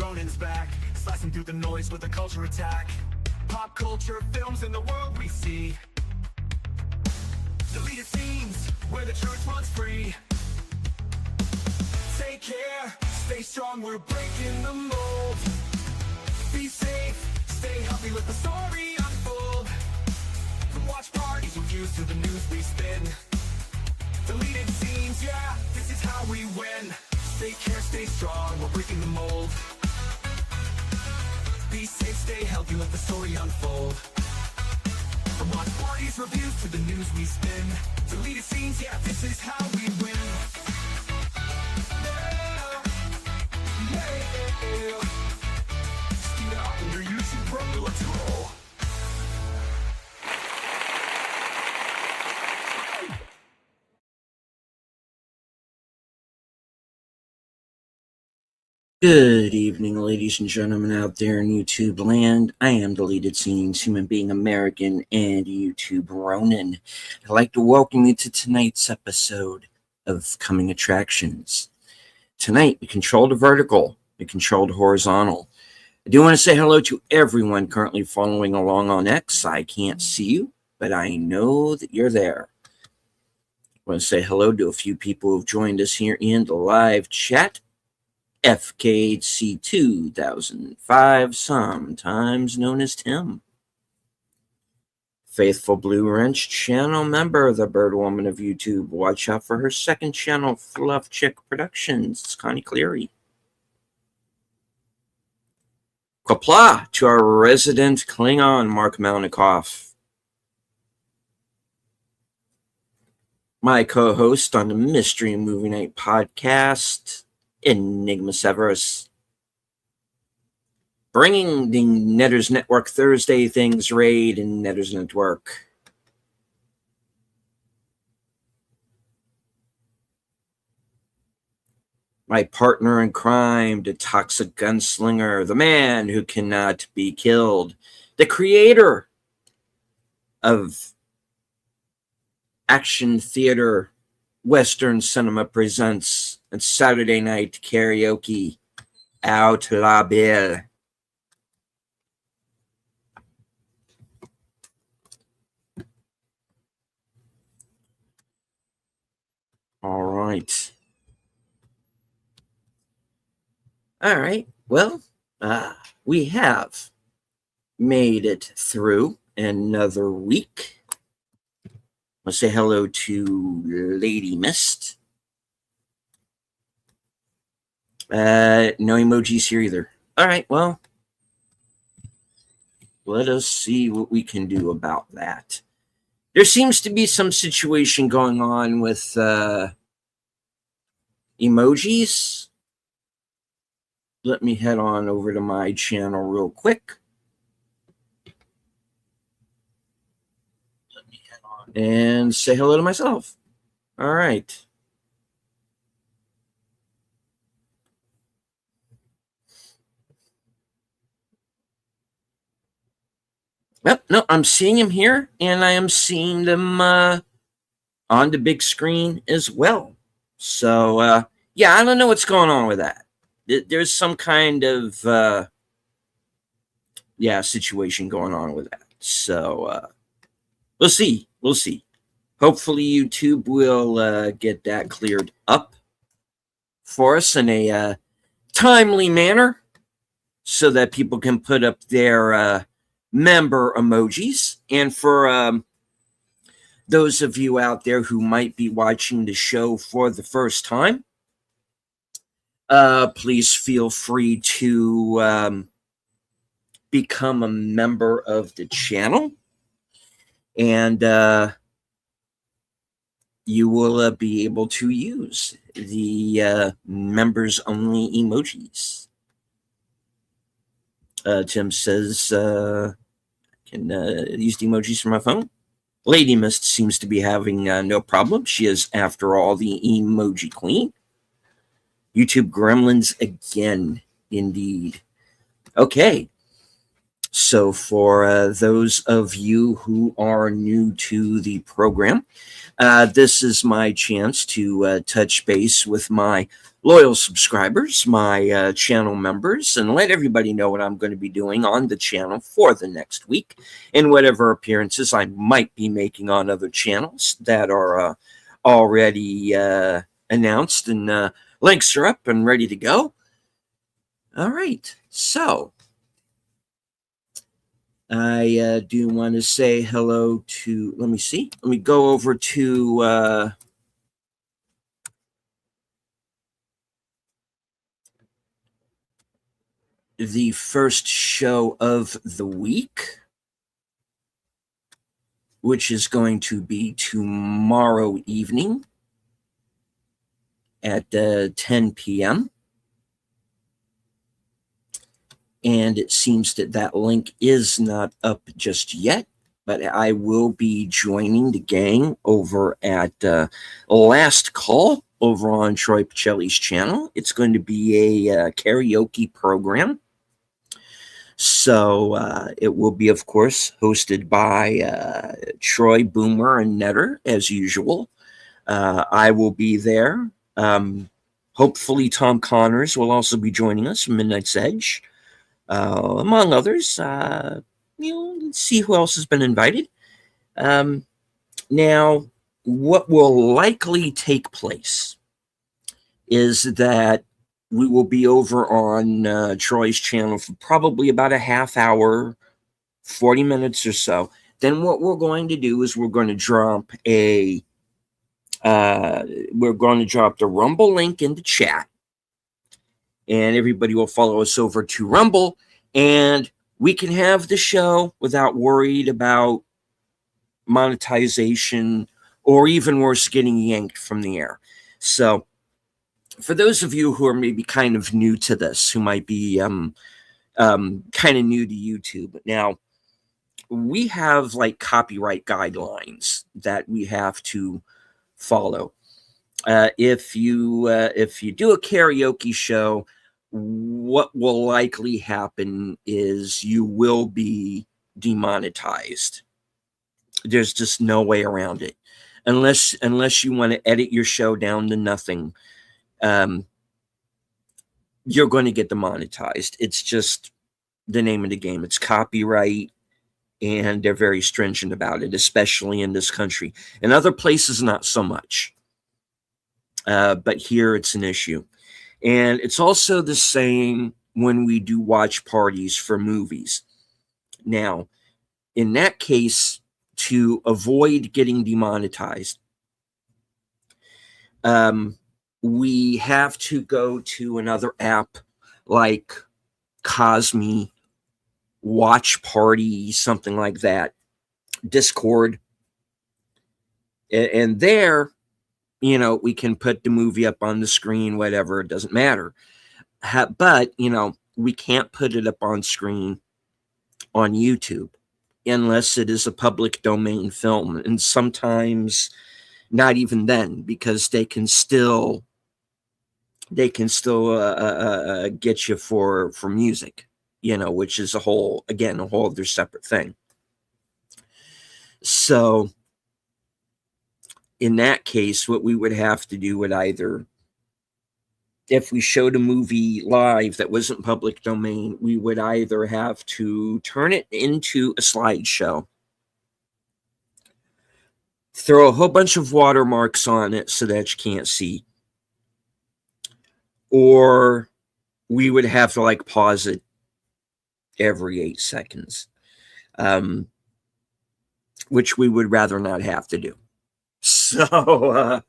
Ronan's back, slicing through the noise with a culture attack. Pop culture, films, and the world we see. Deleted scenes, where the truth runs free. Take care, stay strong, we're breaking the mold. Be safe, stay healthy, let the story unfold. From watch parties, reviews, to the news we spin. Deleted scenes, yeah, this is how we win. Take care, stay strong, we're breaking the mold. Be safe, stay healthy, let the story unfold. From watch parties, reviews, to the news we spin. Deleted scenes, yeah, this is how we win. Let's roll. Good evening, ladies and gentlemen out there in YouTube land. I am Deleted Scenes, human being American, and YouTube Ronin. I'd like to welcome you to tonight's episode of Coming Attractions. Tonight, we control the vertical, we control the horizontal. I do want to say hello to everyone currently following along on X. I can't see you, but I know that you're there. I want to say hello to a few people who've joined us here in the live chat. FKC 2005, sometimes known as Tim. Faithful Blue Wrench channel member, the Bird Woman of YouTube. Watch out for her second channel, Fluff Chick Productions. It's Connie Cleary. Qapla' to our resident Klingon, Mark Malnikoff. My co-host on the Mystery Movie Night podcast, Enigma Severus. Bringing the Netters Network Thursday Things raid in Netters Network. My partner in crime, the toxic gunslinger, the man who cannot be killed, the creator of action theater Western Cinema Presents and Saturday Night Karaoke, Out La Belle. All right. All right. Well, we have made it through another week. I'll say hello to Lady Mist. No emojis here either. All right, well, let us see what we can do about that. There seems to be some situation going on with emojis. Let me head on over to my channel real quick. Let me head on and say hello to myself. All right. Yep, no, I'm seeing them here, and I am seeing them on the big screen as well. So, yeah, I don't know what's going on with that. There's some kind of, situation going on with that. So, we'll see. We'll see. Hopefully, YouTube will get that cleared up for us in a timely manner so that people can put up their member emojis. And for those of you out there who might be watching the show for the first time, please feel free to become a member of the channel, and you will be able to use the members only emojis. Tim says, can use the emojis from my phone. Lady Mist seems to be having no problem. She is, after all, the emoji queen. YouTube gremlins again, indeed. Okay. So, for those of you who are new to the program, this is my chance to touch base with my loyal subscribers, my channel members, and let everybody know what I'm going to be doing on the channel for the next week and whatever appearances I might be making on other channels that are already announced, and links are up and ready to go. All right, so I do want to say hello to, let me go over to the first show of the week, which is going to be tomorrow evening at 10 p.m. And it seems that that link is not up just yet, but I will be joining the gang over at Last Call over on Troy Pacelli's channel. It's going to be a karaoke program. So it will be, of course, hosted by Troy, Boomer, and Netter, as usual. I will be there. Hopefully, Tom Connors will also be joining us from Midnight's Edge. Among others. Let's see who else has been invited. Now, what will likely take place is that we will be over on Troy's channel for probably about a half hour, 40 minutes or so. Then what we're going to do is we're going to drop the Rumble link in the chat. And everybody will follow us over to Rumble, and we can have the show without worried about monetization or even worse, getting yanked from the air. So for those of you who are maybe kind of new to this, who might be kind of new to YouTube, now we have like copyright guidelines that we have to follow. If you do a karaoke show, what will likely happen is you will be demonetized. There's just no way around it, unless you want to edit your show down to nothing. You're going to get demonetized. It's just the name of the game. It's copyright, and they're very stringent about it, especially in this country. In other places, not so much. But here it's an issue. And it's also the same when we do watch parties for movies. Now, in that case, to avoid getting demonetized, we have to go to another app like Cosme, Watch Party, something like that, Discord. And there, we can put the movie up on the screen, whatever, it doesn't matter. But, we can't put it up on screen on YouTube unless it is a public domain film. And sometimes not even then, because they can still get you for music, which is a whole other separate thing. So in that case, what we would have to do would either, if we showed a movie live that wasn't public domain, we would either have to turn it into a slideshow, throw a whole bunch of watermarks on it so that you can't see, or we would have to pause it every 8 seconds, which we would rather not have to do. So,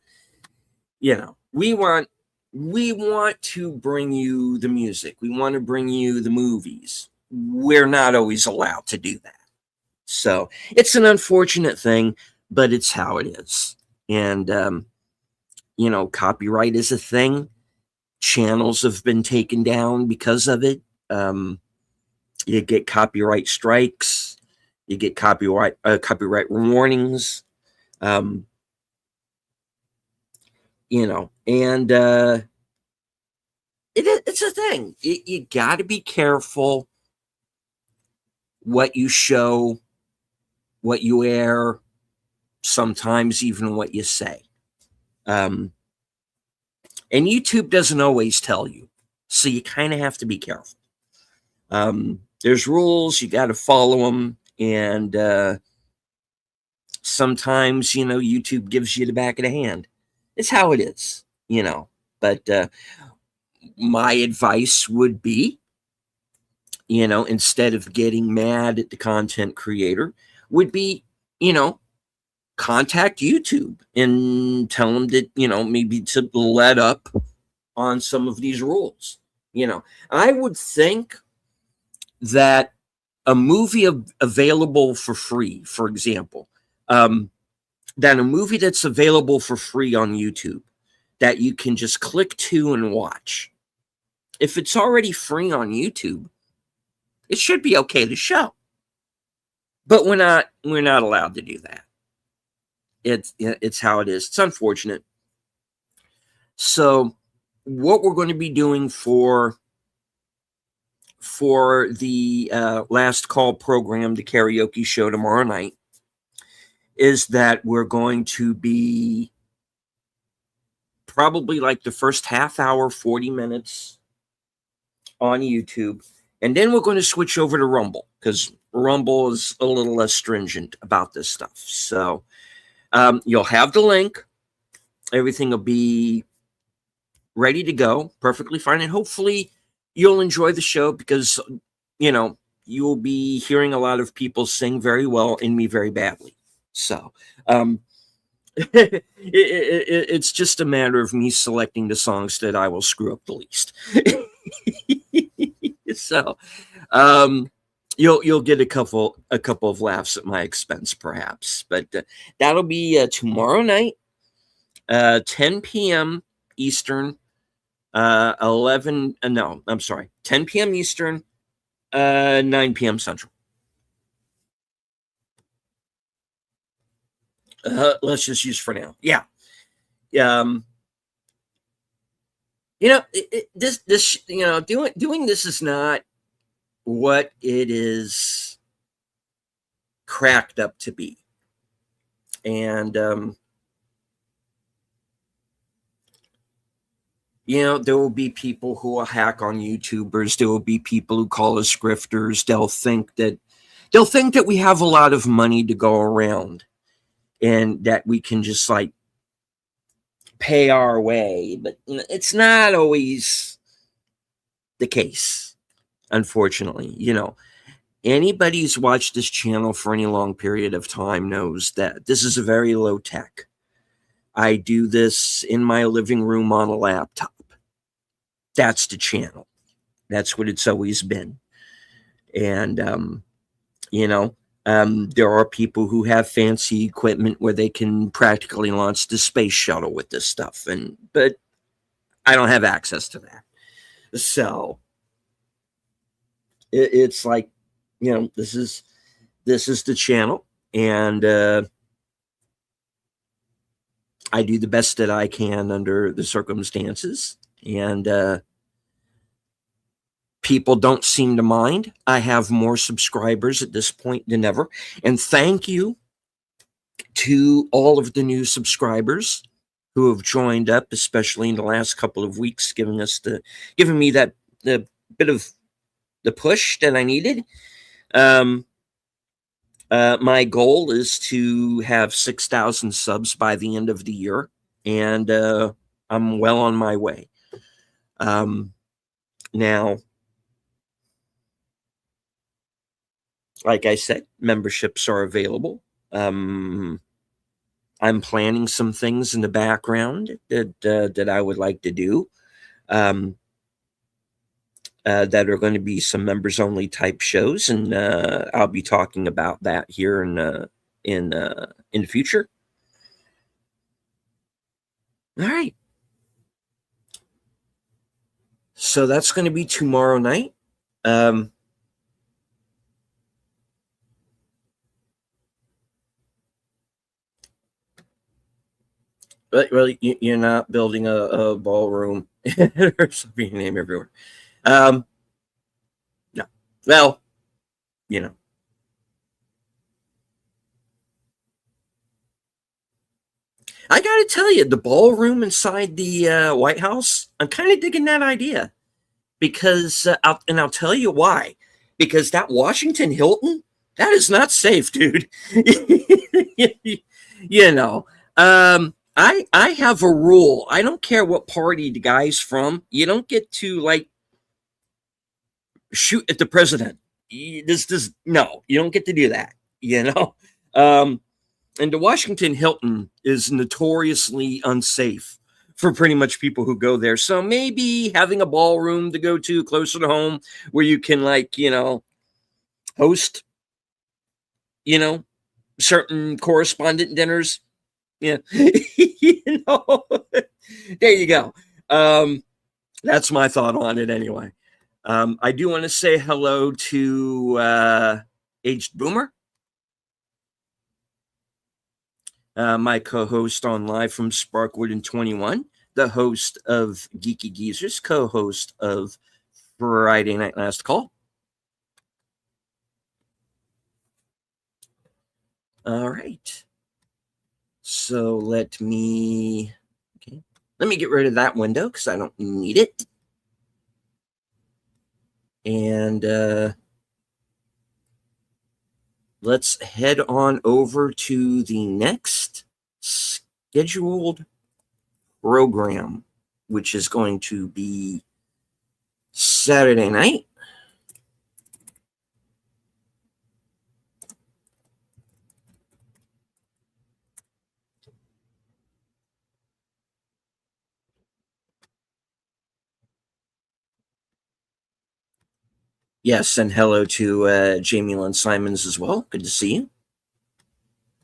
we want to bring you the music. We want to bring you the movies. We're not always allowed to do that. So it's an unfortunate thing, but it's how it is. And, copyright is a thing. Channels have been taken down because of it. You get copyright strikes. You get copyright warnings. And it's a thing. You got to be careful what you show, what you air, sometimes even what you say. And YouTube doesn't always tell you, so you kind of have to be careful. There's rules, you got to follow them, and sometimes, YouTube gives you the back of the hand. It's how it is, But my advice would be, instead of getting mad at the content creator, would be, contact YouTube and tell them that, maybe to let up on some of these rules. I would think that a movie available for free, for example, that a movie that's available for free on YouTube that you can just click to and watch, if it's already free on YouTube, it should be okay to show. But we're not allowed to do that. It's how it is. It's unfortunate. So what we're going to be doing for the last call program, the karaoke show tomorrow night, is that we're going to be probably like the first half hour, 40 minutes on YouTube. And then we're going to switch over to Rumble, because Rumble is a little less stringent about this stuff. So you'll have the link. Everything will be ready to go, perfectly fine. And hopefully you'll enjoy the show, because, you'll be hearing a lot of people sing very well and me very badly. So it's just a matter of me selecting the songs that I will screw up the least. So you'll get a couple of laughs at my expense, perhaps. But that'll be tomorrow night, 10 p.m. Eastern, 10 p.m. Eastern, 9 p.m. Central. Let's just use for now. Yeah. Doing this is not what it is cracked up to be. And, there will be people who will hack on YouTubers. There will be people who call us grifters. They'll think that we have a lot of money to go around, and that we can just pay our way. But it's not always the case, unfortunately. Anybody who's watched this channel for any long period of time knows that this is a very low tech. I do this in my living room on a laptop. That's the channel. That's what it's always been. And, there are people who have fancy equipment where they can practically launch the space shuttle with this stuff. But I don't have access to that. So it's like, this is the channel, and I do the best that I can under the circumstances, and people don't seem to mind. I have more subscribers at this point than ever, and thank you to all of the new subscribers who have joined up, especially in the last couple of weeks, giving me the bit of the push that I needed. My goal is to have 6,000 subs by the end of the year, and I'm well on my way. Now, like I said, memberships are available. I'm planning some things in the background that I would like to do, that are going to be some members only type shows, and I'll be talking about that here in the future. All right. So that's going to be tomorrow night. Well, you're not building a ballroom. There's a name everywhere. No. Well, I got to tell you, the ballroom inside the White House, I'm kind of digging that idea because, I'll tell you why. Because that Washington Hilton, that is not safe, dude. You know, I have a rule. I don't care what party the guy's from. You don't get to like shoot at the president. This no, you don't get to do that. You know, um, and the Washington Hilton is notoriously unsafe for pretty much people who go there. So maybe having a ballroom to go to closer to home where you can like, host, you know, certain correspondent dinners. Yeah. you know, there you go. That's my thought on it anyway. I do want to say hello to Aged Boomer. My co-host on Live from Sparkwood in 21, the host of Geeky Geezers, co-host of Friday Night Last Call. All right. So let me get rid of that window because I don't need it. And let's head on over to the next scheduled program, which is going to be Saturday night. Yes, and hello to Jamie Lynn Simons as well. Good to see you.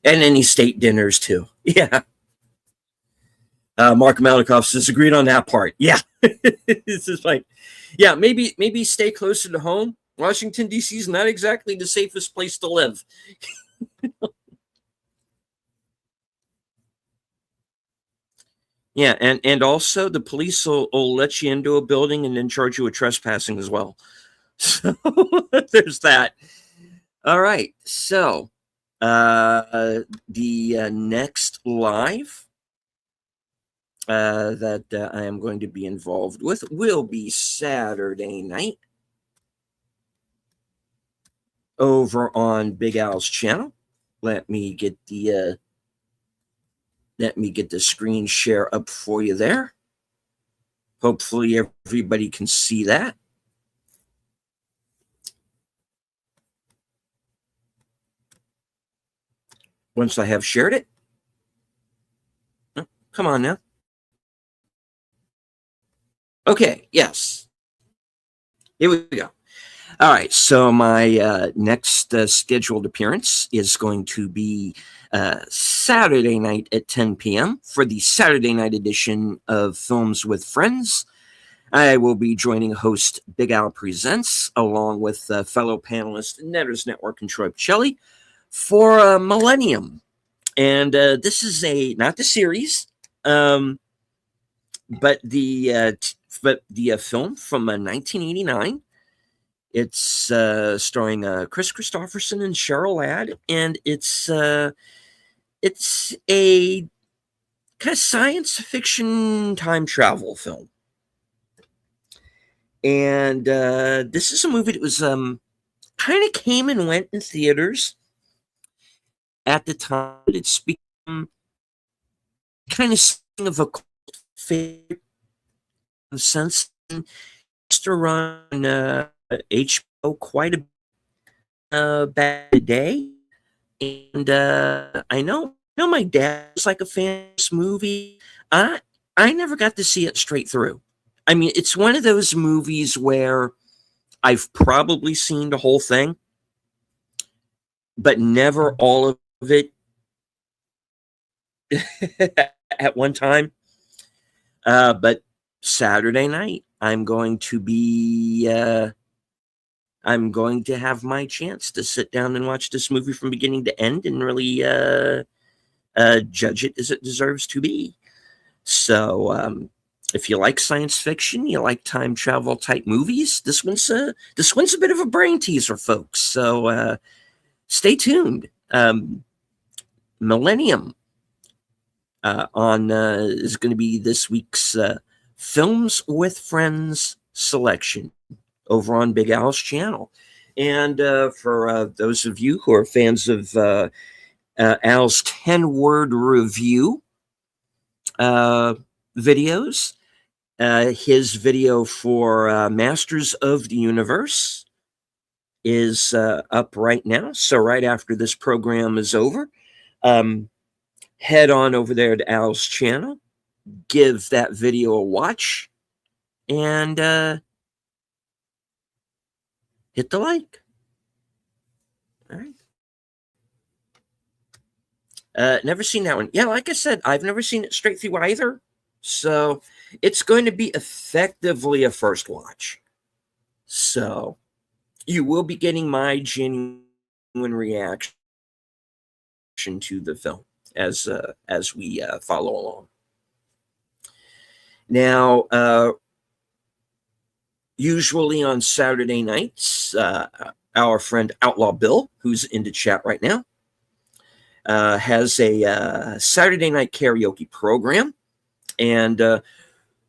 And any state dinners too. Yeah. Mark Malikoff says agreed on that part. Yeah. It's just like, yeah, maybe stay closer to home. Washington, D.C. is not exactly the safest place to live. Yeah, and also the police will let you into a building and then charge you with trespassing as well. So there's that. All right. So the next live that I am going to be involved with will be Saturday night over on Big Al's channel. Let me get the screen share up for you there. Hopefully everybody can see that. Once I have shared it. Oh, come on now. Okay, yes. Here we go. All right, so my next scheduled appearance is going to be Saturday night at 10 p.m. for the Saturday night edition of Films with Friends. I will be joining host Big Al Presents along with fellow panelist Netters Network and Troy Pichelli for Millennium. And this is not the series, but the film from 1989. It's starring Chris Christopherson and Cheryl Ladd, and it's a kind of science fiction time travel film. And this is a movie that was kind of came and went in theaters at the time. It's become kind of something of a cult favorite since it used to run HBO quite a back in the day. And I know my dad was like a fan of this movie. I never got to see it straight through. I mean, it's one of those movies where I've probably seen the whole thing, but never all of it at one time. But Saturday night, I'm going to have my chance to sit down and watch this movie from beginning to end and really judge it as it deserves to be. So if you like science fiction, you like time travel type movies, this one's a bit of a brain teaser, folks. So stay tuned. Millennium is going to be this week's Films with Friends selection over on Big Al's channel. And for those of you who are fans of Al's 10-word review videos, his video for Masters of the Universe is up right now. So right after this program is over, head on over there to Al's channel, give that video a watch, and hit the like. All right. Never seen that one. Yeah, like I said, I've never seen it straight through either. So it's going to be effectively a first watch. So you will be getting my genuine reaction to the film as we follow along. Now, usually on Saturday nights, our friend Outlaw Bill, who's in the chat right now, has a Saturday night karaoke program. And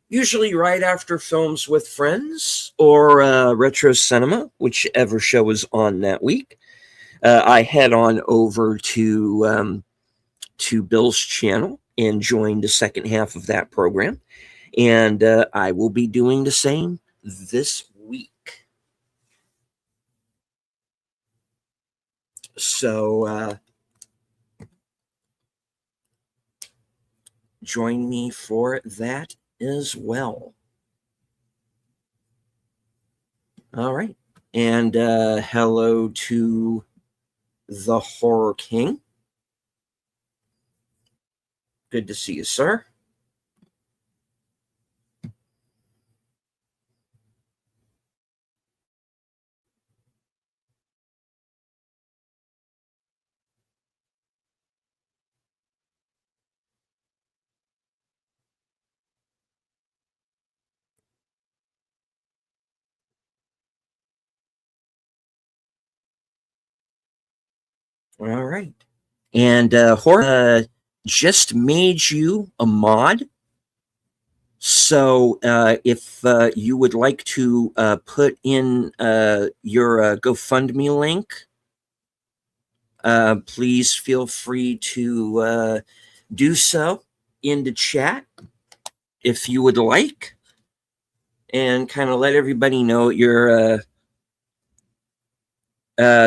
usually right after Films with Friends or Retro Cinema, whichever show is on that week, I head on over to Bill's channel and join the second half of that program. And I will be doing the same this week. So join me for that as well. All right. And hello to the Horror King. Good to see you, sir. All right. And Horror just made you a mod. So if you would like to put in your GoFundMe link, please feel free to do so in the chat if you would like, and kind of let everybody know what your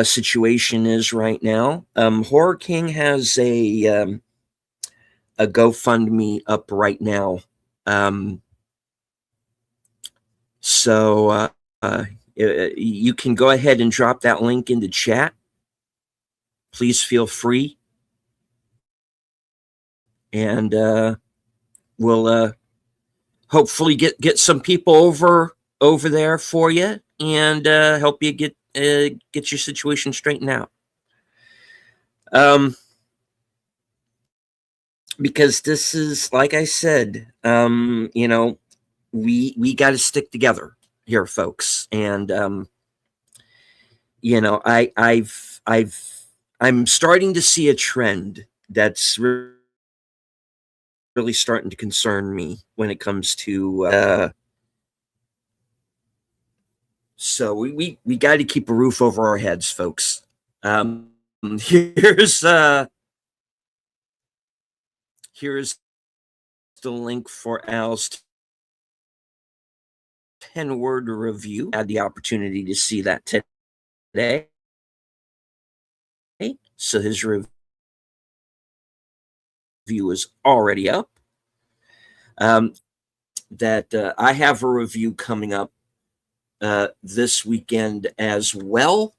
situation is right now. Horror King has a GoFundMe up right now. So you can go ahead and drop that link in the chat. Please feel free. And we'll hopefully get some people over there for you and help you get your situation straightened out. Because this is, like I said, we got to stick together here, folks. And I'm starting to see a trend that's really starting to concern me when it comes to so we got to keep a roof over our heads, folks. Here's the link for Al's 10-word review. I had the opportunity to see that today. So his review is already up. That I have a review coming up this weekend as well.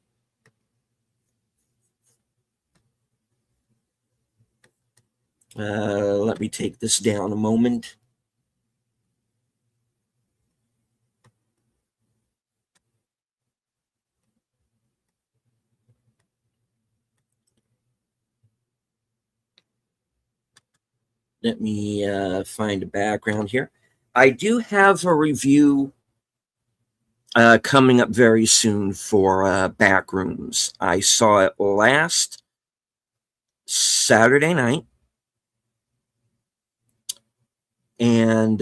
Let me take this down a moment. Let me find a background here. I do have a review coming up very soon for Backrooms. I saw it last Saturday night. and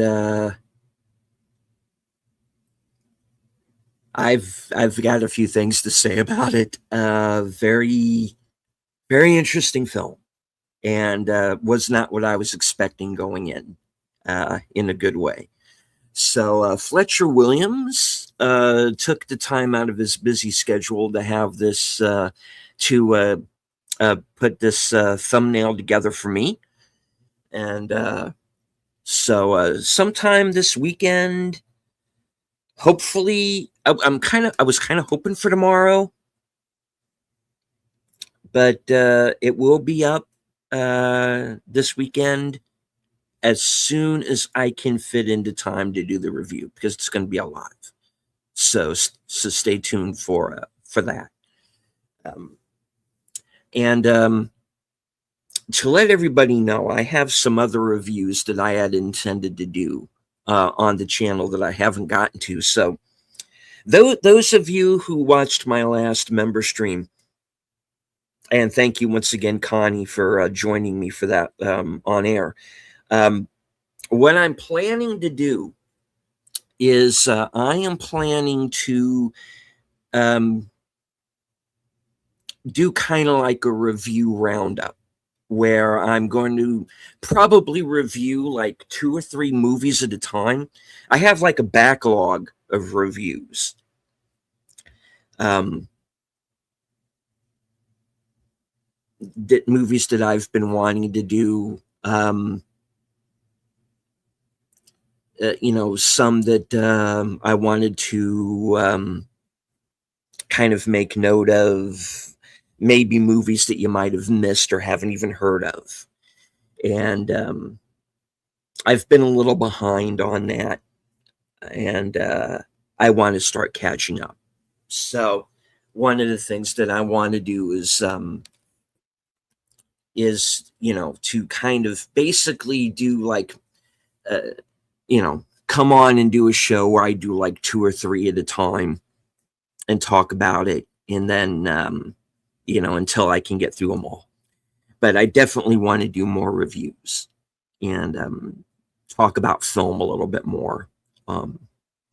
I've got a few things to say about it. Very very interesting film, and was not what I was expecting going in a good way. So Fletcher Williams took the time out of his busy schedule to have this to put this thumbnail together for me, and so sometime this weekend, hopefully, I was kind of hoping for tomorrow, but it will be up this weekend as soon as I can fit into time to do the review, because it's going to be a lot. So stay tuned for that. And to let everybody know, I have some other reviews that I had intended to do on the channel that I haven't gotten to. So those of you who watched my last member stream, and thank you once again, Connie, for joining me for that on air. What I'm planning to do is I am planning to do kind of like a review roundup, where I'm going to probably review like 2 or 3 movies at a time. I have like a backlog of reviews. Movies that I've been wanting to do. Some that I wanted to kind of make note of, maybe movies that you might have missed or haven't even heard of. And I've been a little behind on that, and I want to start catching up. So one of the things that I want to do is to kind of basically do like, come on and do a show where I do like 2 or 3 at a time and talk about it. And then, until I can get through them all. But I definitely want to do more reviews and talk about film a little bit more on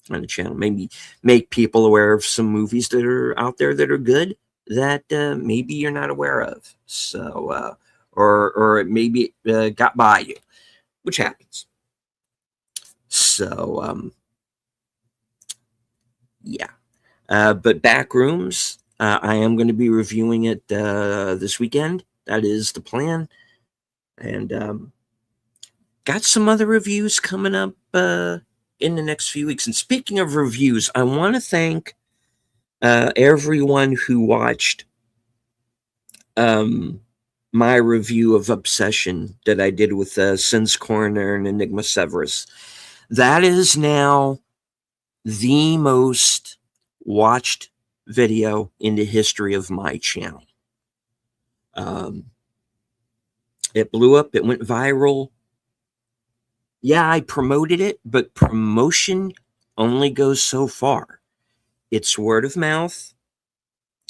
the channel. Maybe make people aware of some movies that are out there that are good that maybe you're not aware of. So, or maybe it got by you, which happens. So, yeah. But Backrooms, I am going to be reviewing it this weekend. That is the plan. And got some other reviews coming up in the next few weeks. And speaking of reviews, I want to thank everyone who watched my review of Obsession that I did with Sins Coroner and Enigma Severus. That is now the most watched video in the history of my channel. It blew up. It went viral. Yeah, I promoted it, but promotion only goes so far. It's word of mouth.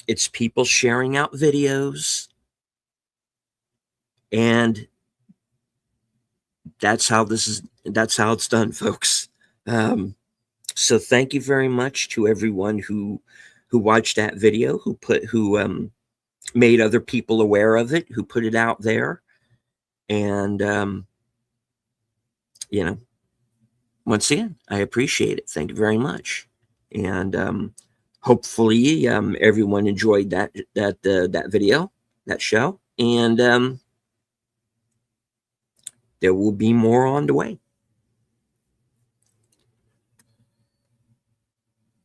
It's people sharing out videos. And that's how it's done, folks. So thank you very much to everyone who watched that video, who made other people aware of it, who put it out there. And once again, I appreciate it. Thank you very much. And hopefully everyone enjoyed that video, that show. And there will be more on the way.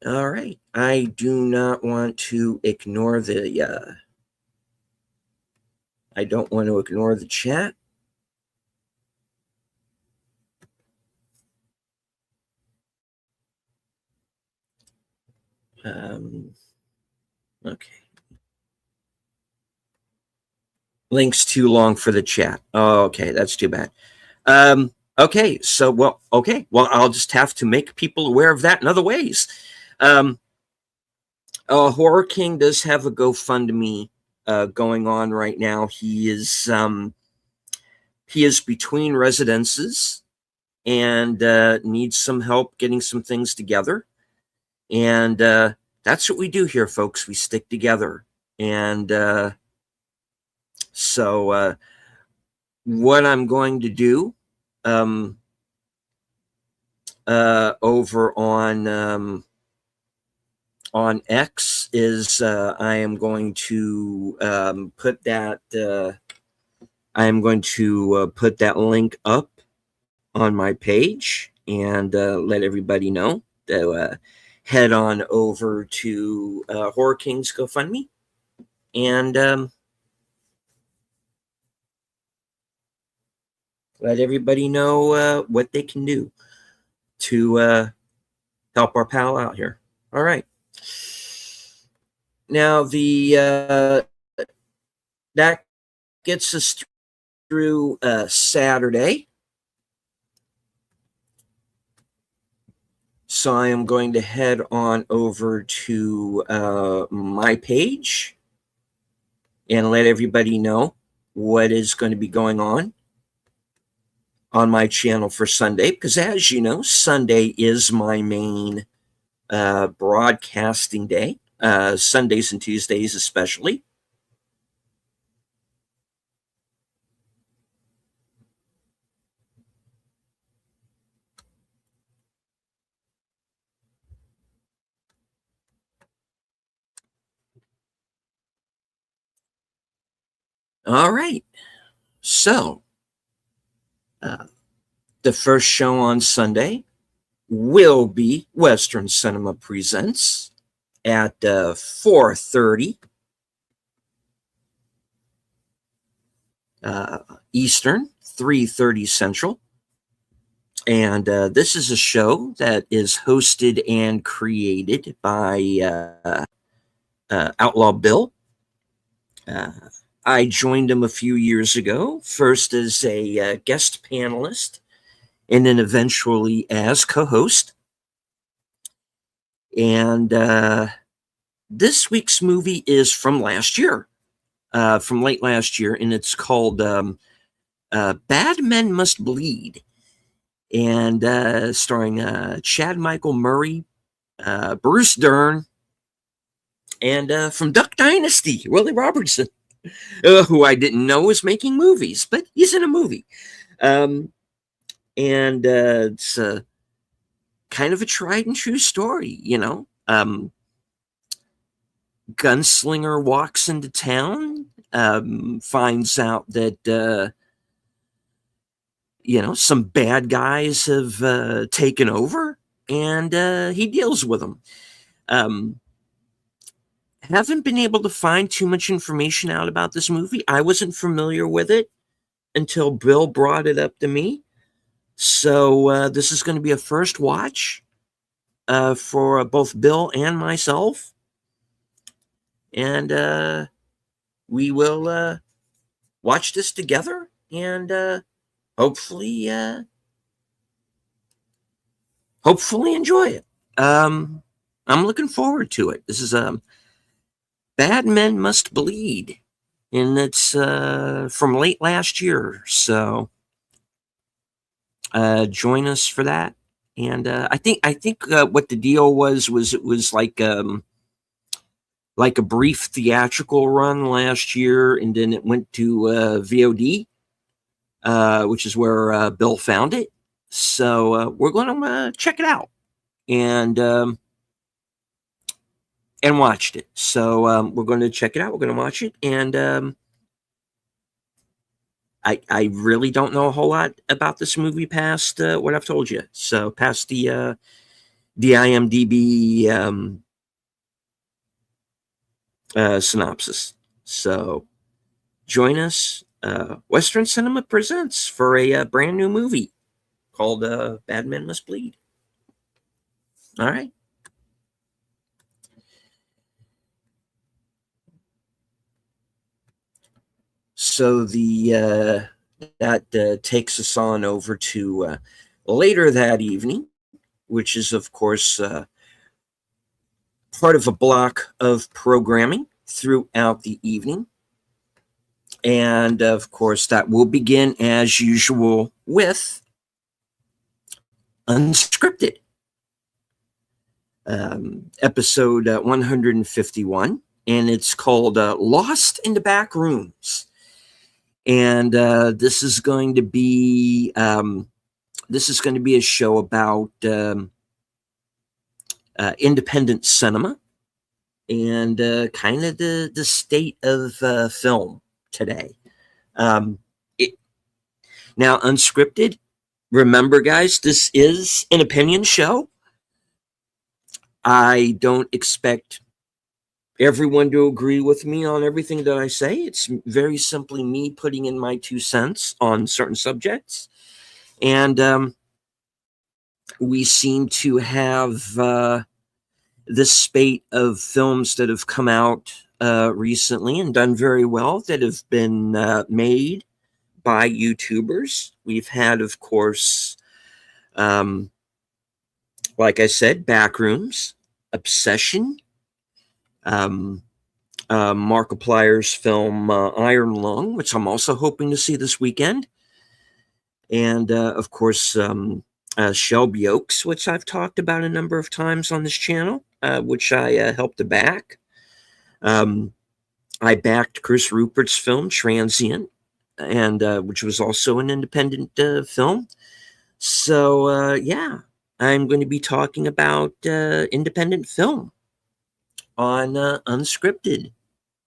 All right. I do not want to ignore the I don't want to ignore the chat. Okay. Link's too long for the chat. Oh, okay, that's too bad. Okay, so I'll just have to make people aware of that in other ways. Horror King does have a GoFundMe going on right now. He is between residences, and needs some help getting some things together. And that's what we do here, folks. We stick together. And so what I'm going to do over on X is I am going to put that put that link up on my page and let everybody know to head on over to Horror Kings GoFundMe and let everybody know what they can do to help our pal out here. All right. Now that gets us through Saturday. So I am going to head on over to my page and let everybody know what is going to be going on my channel for Sunday, because as you know, Sunday is my main broadcasting day, Sundays and Tuesdays especially. All right. So, the first show on Sunday will be Western Cinema Presents at 4:30 Eastern, 3:30 Central. And this is a show that is hosted and created by Outlaw Bill. I joined him a few years ago, first as a guest panelist and then eventually as co-host. And this week's movie is from last year, from late last year, and it's called Bad Men Must Bleed, and starring Chad Michael Murray, Bruce Dern, and from Duck Dynasty, Willie Robertson, who I didn't know was making movies, but he's in a movie. And it's kind of a tried and true story, you know. Gunslinger walks into town, finds out that, you know, some bad guys have taken over, and he deals with them. Haven't been able to find too much information out about this movie. I wasn't familiar with it until Bill brought it up to me. So this is going to be a first watch for both Bill and myself. And we will watch this together and hopefully enjoy it. I'm looking forward to it. This is Bad Men Must Bleed, and it's from late last year. So join us for that. And I think what the deal was it was like a brief theatrical run last year, and then it went to VOD, which is where Bill found it. So we're going to check it out and watched it. So we're going to check it out. We're going to watch it, and I really don't know a whole lot about this movie past what I've told you. So past the IMDb synopsis. So join us. Western Cinema Presents for a brand new movie called Bad Men Must Bleed. All right. So that takes us on over to later that evening, which is, of course, part of a block of programming throughout the evening. And, of course, that will begin, as usual, with Unscripted, episode 151, and it's called Lost in the Back Rooms. And this is going to be a show about independent cinema and kind of the state of film today. Now, Unscripted, remember, guys, this is an opinion show. I don't expect everyone to agree with me on everything that I say. It's very simply me putting in my 2 cents on certain subjects. And we seem to have this spate of films that have come out recently and done very well that have been made by YouTubers. We've had, of course, like I said, Backrooms, Obsession, Markiplier's film Iron Lung, which I'm also hoping to see this weekend. And, of course, Shelby Oaks, which I've talked about a number of times on this channel, which I helped to back. I backed Chris Rupert's film, Transient, and which was also an independent film. So, yeah, I'm going to be talking about independent film on Unscripted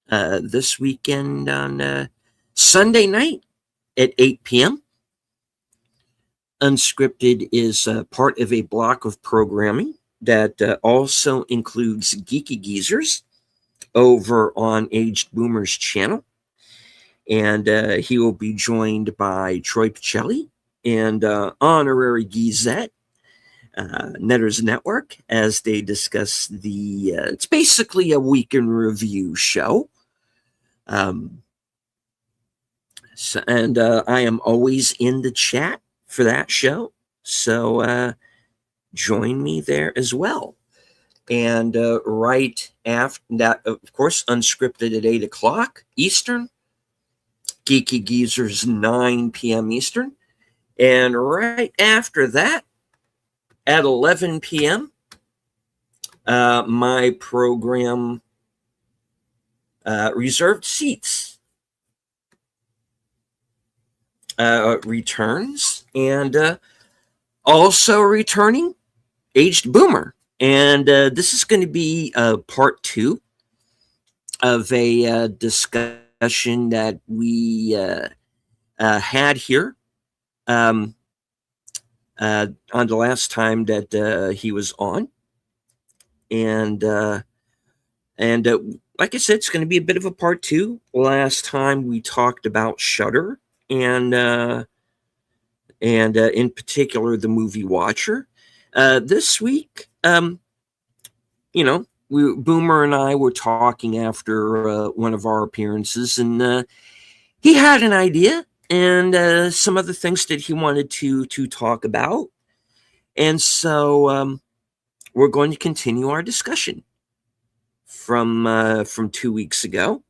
this weekend on Sunday night at 8 p.m. Unscripted is part of a block of programming that also includes Geeky Geezers over on Aged Boomer's channel. And he will be joined by Troy Pacelli and Honorary Geezette, Netters Network, as they discuss it's basically a week in review show. I am always in the chat for that show, so join me there as well. And right after that, of course, Unscripted at 8 o'clock Eastern, Geeky Geezers 9 p.m. Eastern, and right after that at 11 p.m. My program Reserved Seats returns, and also returning Aged Boomer. And this is going to be part 2 of a discussion that we had here on the last time that he was on. And like I said, it's going to be a bit of a part 2. Last time we talked about Shudder and in particular the movie Watcher. This week, Boomer and I were talking after one of our appearances, and he had an idea and some other things that he wanted to talk about. And so we're going to continue our discussion from 2 weeks ago.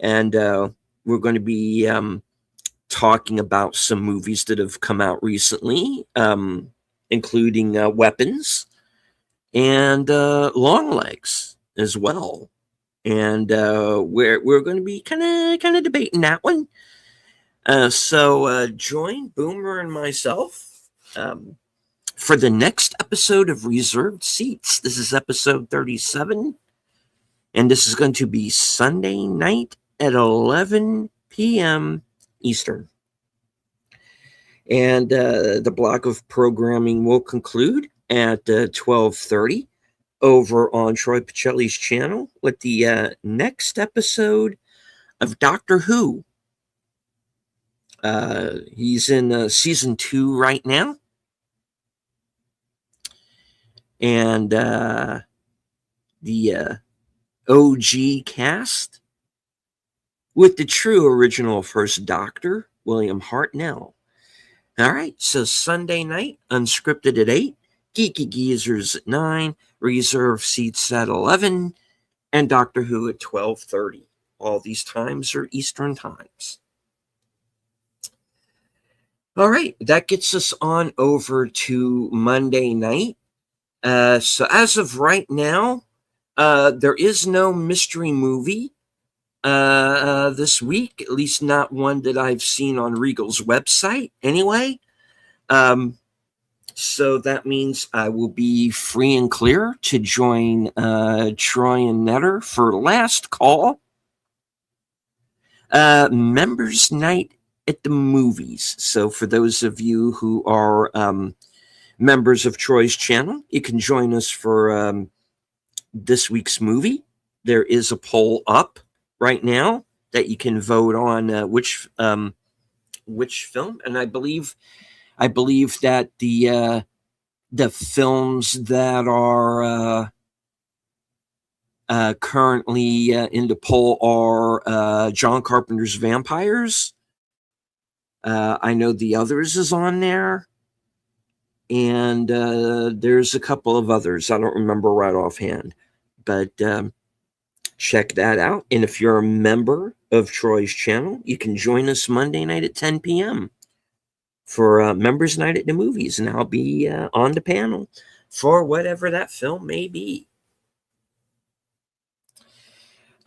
And we're going to be talking about some movies that have come out recently, including Weapons and Longlegs as well. And we're going to be kind of debating that one. So join Boomer and myself for the next episode of Reserved Seats. This is episode 37, and this is going to be Sunday night at 11 p.m. Eastern. And the block of programming will conclude at 12:30 over on Troy Pacelli's channel with the next episode of Doctor Who. He's in season 2 right now. And the OG cast with the true original First Doctor, William Hartnell. All right, so Sunday night, Unscripted at 8, Geeky Geezers at 9, Reserved Seats at 11, and Doctor Who at 12:30. All these times are Eastern times. All right, that gets us on over to Monday night. So as of right now, there is no mystery movie this week, at least not one that I've seen on Regal's website anyway. So that means I will be free and clear to join Troy and Netter for last call. Members night at the movies. So for those of you who are members of Troy's channel, you can join us for this week's movie. There is a poll up right now that you can vote on which film, and I believe that the films that are currently in the poll are John Carpenter's Vampires. I know The Others is on there, and there's a couple of others I don't remember right offhand, but check that out. And if you're a member of Troy's channel, you can join us Monday night at 10 p.m. for Members Night at the Movies, and I'll be on the panel for whatever that film may be.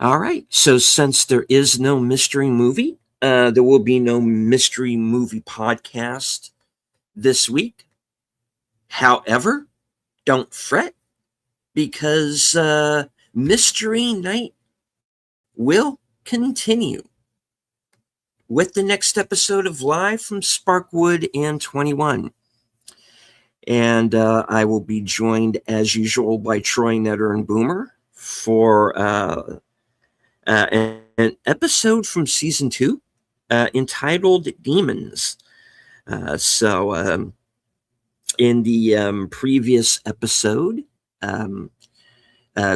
All right, so since there is no mystery movie, there will be no mystery movie podcast this week. However, don't fret, because Mystery Night will continue with the next episode of Live from Sparkwood and 21. And I will be joined, as usual, by Troy, Netter, and Boomer for an episode from season 2 entitled Demons. So in the previous episode,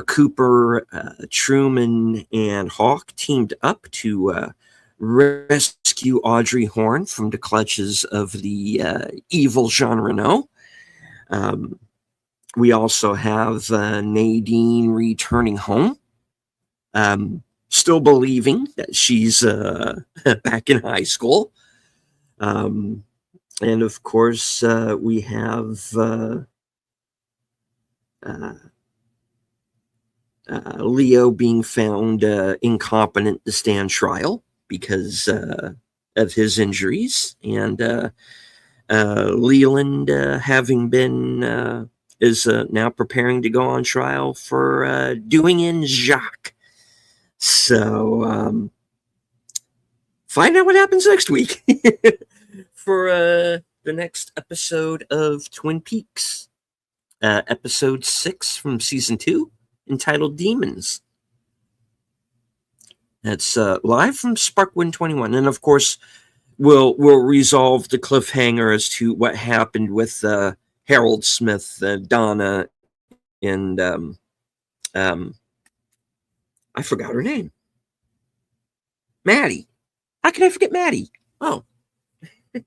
Cooper, Truman, and Hawk teamed up to rescue Audrey Horne from the clutches of the evil Jean Reno. We also have Nadine returning home, still believing that she's back in high school. And of course, we have Leo being found incompetent to stand trial because of his injuries, and Leland having been is now preparing to go on trial for doing in Jacques. So find out what happens next week for the next episode of Twin Peaks, episode 6 from season 2, entitled Demons. That's live from Sparkwind 21, and of course we'll resolve the cliffhanger as to what happened with Harold Smith, Donna, and I forgot her name. Maddie. How can I forget Maddie? Oh. I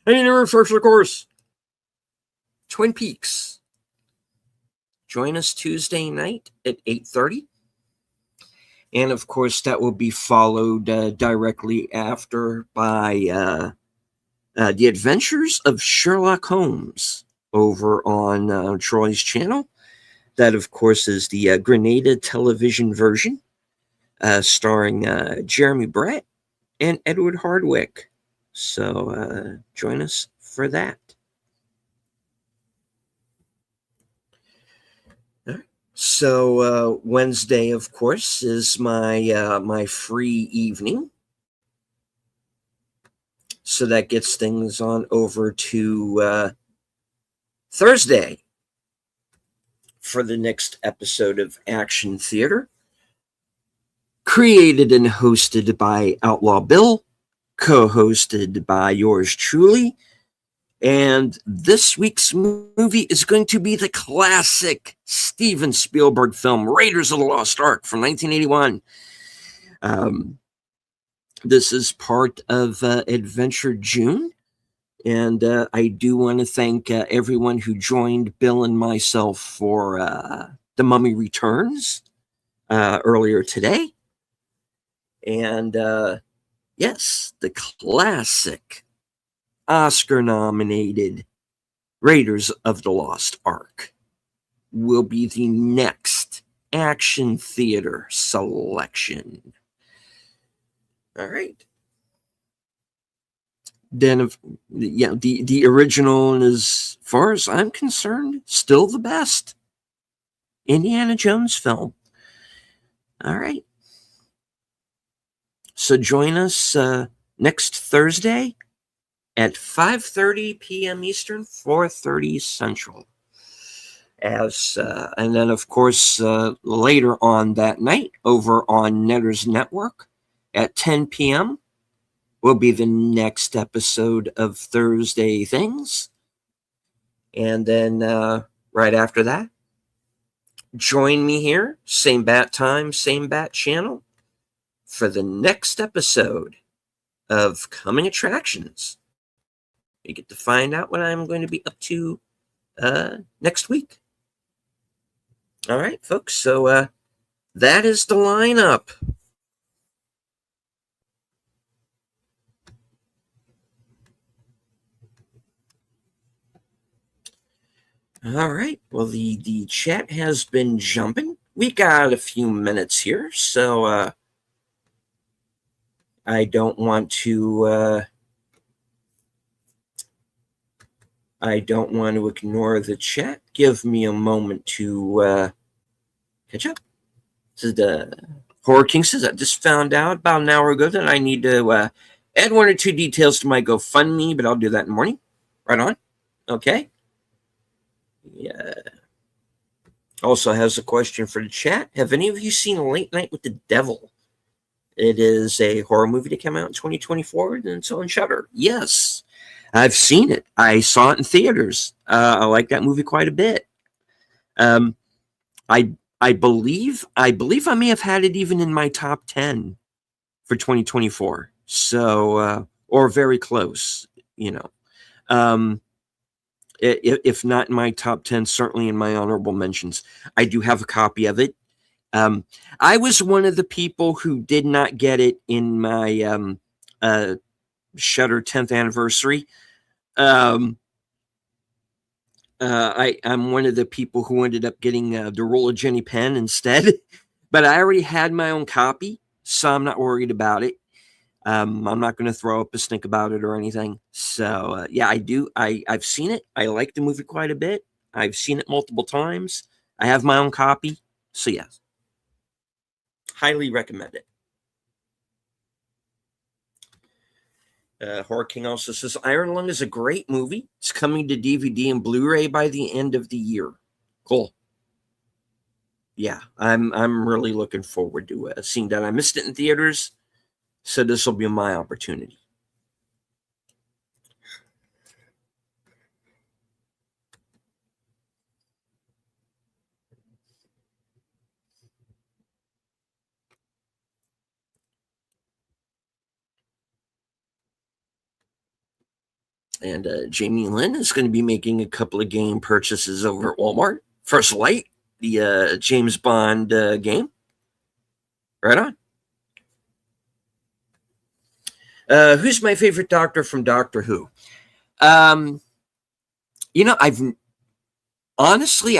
need to refresh the course. Twin Peaks. Join us Tuesday night at 8:30. And of course, that will be followed directly after by The Adventures of Sherlock Holmes over on Troy's channel. That, of course, is the Grenada television version, starring Jeremy Brett and Edward Hardwick. So join us for that. So Wednesday, of course, is my free evening. So that gets things on over to Thursday for the next episode of Action Theater. Created and hosted by Outlaw Bill, co-hosted by yours truly. And this week's movie is going to be the classic Steven Spielberg film, Raiders of the Lost Ark from 1981. This is part of Adventure June. And I do want to thank everyone who joined Bill and myself for The Mummy Returns earlier today. And yes, the classic Oscar-nominated Raiders of the Lost Ark will be the next action theater selection. All right. Then, the original, as far as I'm concerned, still the best Indiana Jones film. All right. So join us next Thursday at 5:30 p.m. Eastern, 4:30 Central. And then, of course, later on that night over on Netter's Network at 10 p.m. will be the next episode of Thursday Things. And then right after that, join me here, same bat time, same bat channel, for the next episode of Coming Attractions. You get to find out what I'm going to be up to next week. All right, folks. So that is the lineup. All right. Well, the chat has been jumping. We got a few minutes here, so I don't want to ignore the chat. Give me a moment to catch up. This is the Horror King says, I just found out about an hour ago that I need to add 1 or 2 details to my GoFundMe, but I'll do that in the morning. Right on. Okay. Yeah. Also has a question for the chat. Have any of you seen Late Night with the Devil? It is a horror movie that came out in 2024 and it's on Shudder. Yes, I've seen it. I saw it in theaters. I like that movie quite a bit. I believe I may have had it even in my top 10 for 2024. So or very close, you know. If not in my top 10, certainly in my honorable mentions. I do have a copy of it. I was one of the people who did not get it in my Shudder 10th anniversary. I'm one of the people who ended up getting the Roll of Jenny Penn instead. But I already had my own copy, so I'm not worried about it. I'm not going to throw up a stink about it or anything. So, yeah, I do. I've seen it. I like the movie quite a bit. I've seen it multiple times. I have my own copy. So, yes. Highly recommend it. Horror King also says, Iron Lung is a great movie. It's coming to DVD and Blu-ray by the end of the year. Cool. Yeah, I'm really looking forward to seeing that. I missed it in theaters. So this will be my opportunity. And Jamie Lynn is going to be making a couple of game purchases over at Walmart. First Light, the James Bond game. Right on. Who's my favorite Doctor from Doctor Who? You know, I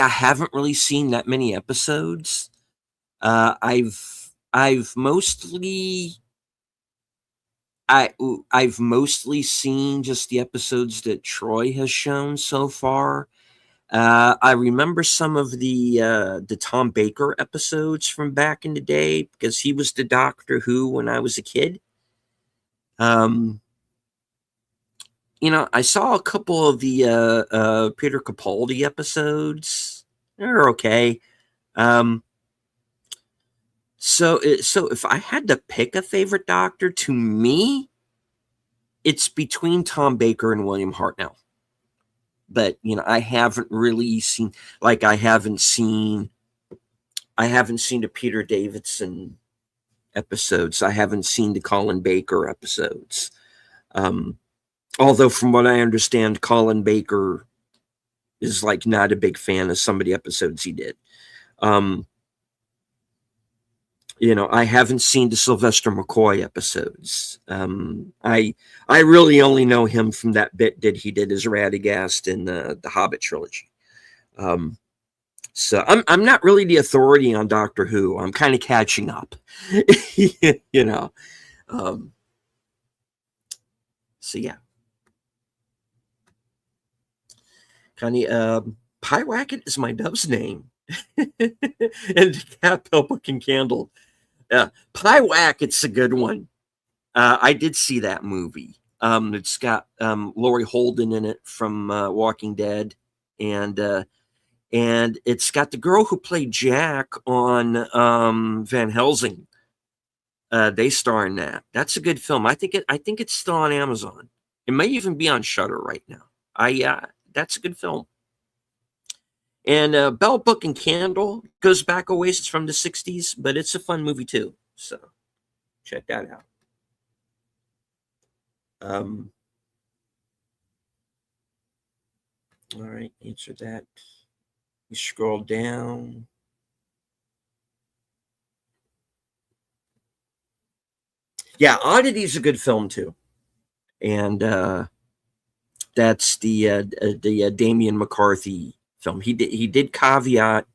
haven't really seen that many episodes. I've mostly seen just the episodes that Troy has shown so far. I remember some of the Tom Baker episodes from back in the day because he was the Doctor Who when I was a kid. You know, I saw a couple of the Peter Capaldi episodes. They're okay. So if I had to pick a favorite Doctor, to me, it's between Tom Baker and William Hartnell. But, you know, I haven't really seen, like, I haven't seen the Peter Davidson episodes. I haven't seen the Colin Baker episodes. Although from what I understand, Colin Baker is like not a big fan of some of the episodes he did. I haven't seen the Sylvester McCoy episodes. I really only know him from that bit that he did as Radagast in the Hobbit trilogy. Um, so I'm not really the authority on Doctor Who. I'm kind of catching up, you know. Um, so yeah, Connie. Pywacket is my dove's name, and the cat Pillbook and Candle. Pywacket's a good one. I did see that movie. It's got Laurie Holden in it from Walking Dead, and it's got the girl who played Jack on Van Helsing. They star in that. That's a good film. I think it's still on Amazon. It may even be on Shudder right now. That's a good film. And Bell Book and Candle goes back a ways. It's from the '60s, but it's a fun movie too. So check that out. All right, answer that. You scroll down. Yeah, Oddity is a good film too, and that's the Damian McCarthy film. He did Caveat,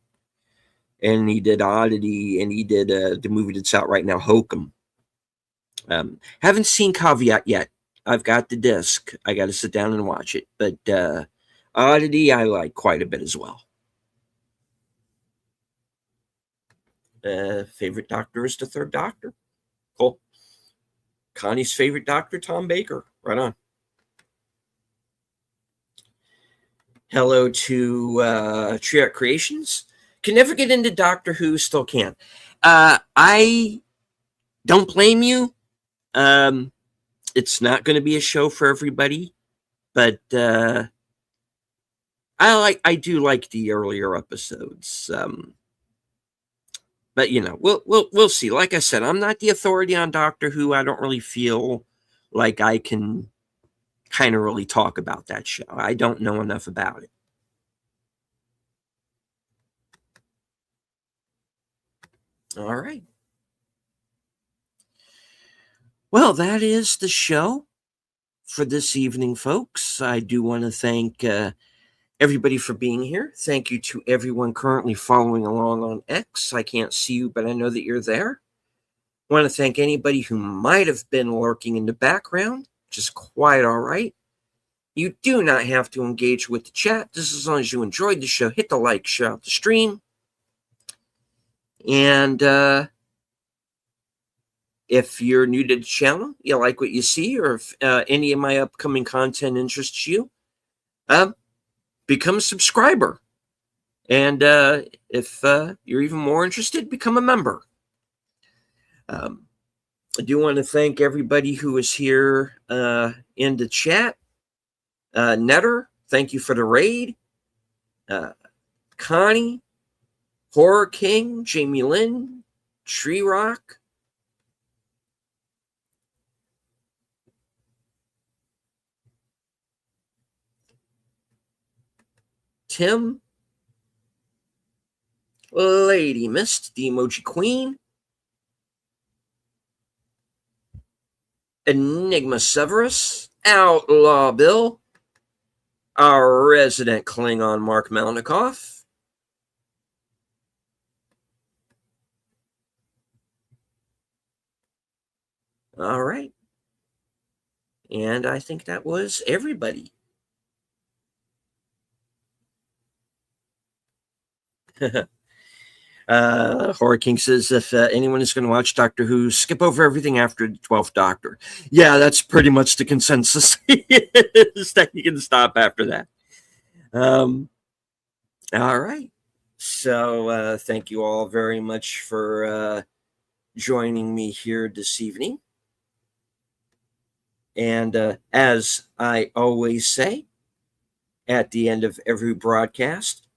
and he did Oddity, and he did the movie that's out right now, Hokum. Haven't seen Caveat yet. I've got the disc. I got to sit down and watch it. But Oddity, I like quite a bit as well. Favorite Doctor is the Third Doctor. Cool. Connie's favorite Doctor, Tom Baker. Right on. Hello to Triot Creations. Can never get into Doctor Who, still can. I don't blame you. It's not going to be a show for everybody, but I do like the earlier episodes. But we'll see. Like I said, I'm not the authority on Doctor Who. I don't really feel like I can kind of really talk about that show. I don't know enough about it. All right. Well, that is the show for this evening, folks. I do want to thank everybody for being here. Thank you to everyone currently following along on X. I can't see you, but I know that you're there. I want to thank anybody who might have been lurking in the background, which is quite all right. You do not have to engage with the chat. Just as long as you enjoyed the show, hit the like, share out the stream. And if you're new to the channel, you like what you see, or if any of my upcoming content interests you, become a subscriber. And if you're even more interested, become a member. I do want to thank everybody who is here in the chat. Netter, thank you for the raid. Connie, Horror King, Jamie Lynn, Tree Rock. Tim, Lady Mist, the Emoji Queen, Enigma Severus, Outlaw Bill, our resident Klingon Mark Malnikoff, all right, and I think that was everybody. Horror King says if anyone is going to watch Doctor Who, skip over everything after the 12th Doctor. Yeah, that's pretty much the consensus. Is that you can stop after that. All right. So thank you all very much for joining me here this evening. And as I always say at the end of every broadcast,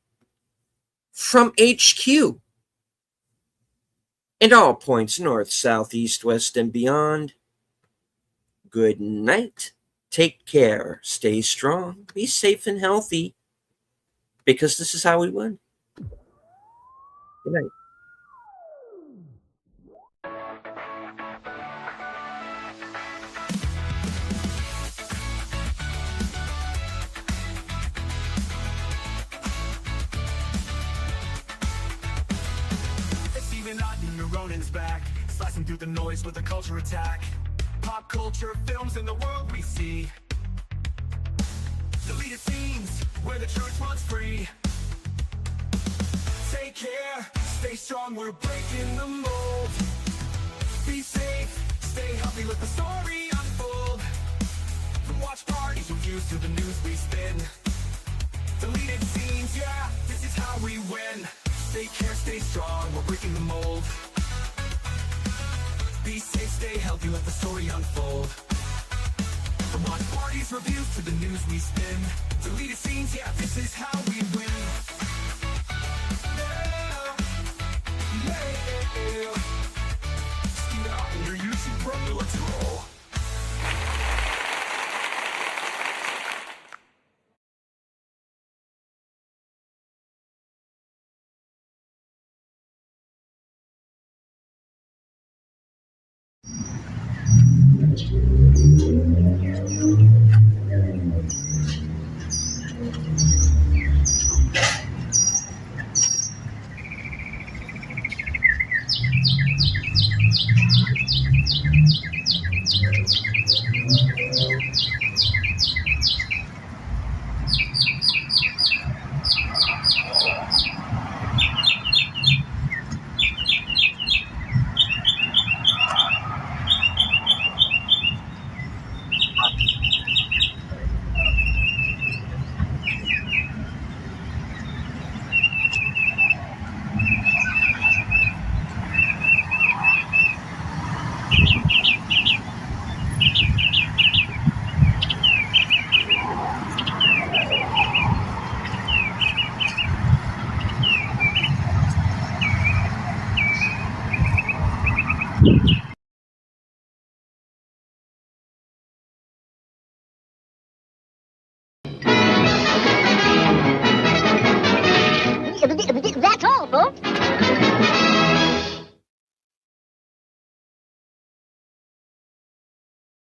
from HQ and all points north, south, east, west, and beyond, good night. Take care. Stay strong. Be safe and healthy, because this is how we win. Good night. Ronan's back, slicing through the noise with a culture attack. Pop culture, films, and the world we see. Deleted scenes, where the truth runs free. Take care, stay strong, we're breaking the mold. Be safe, stay healthy, let the story unfold. From watch parties, reviews to the news we spin. Deleted scenes, yeah, this is how we win. Take care, stay strong, we're breaking the mold. Be safe, stay healthy, let the story unfold. From watch parties, reviews to the news we spin. Deleted scenes, yeah, this is how we win. Your YouTube brother, let's roll.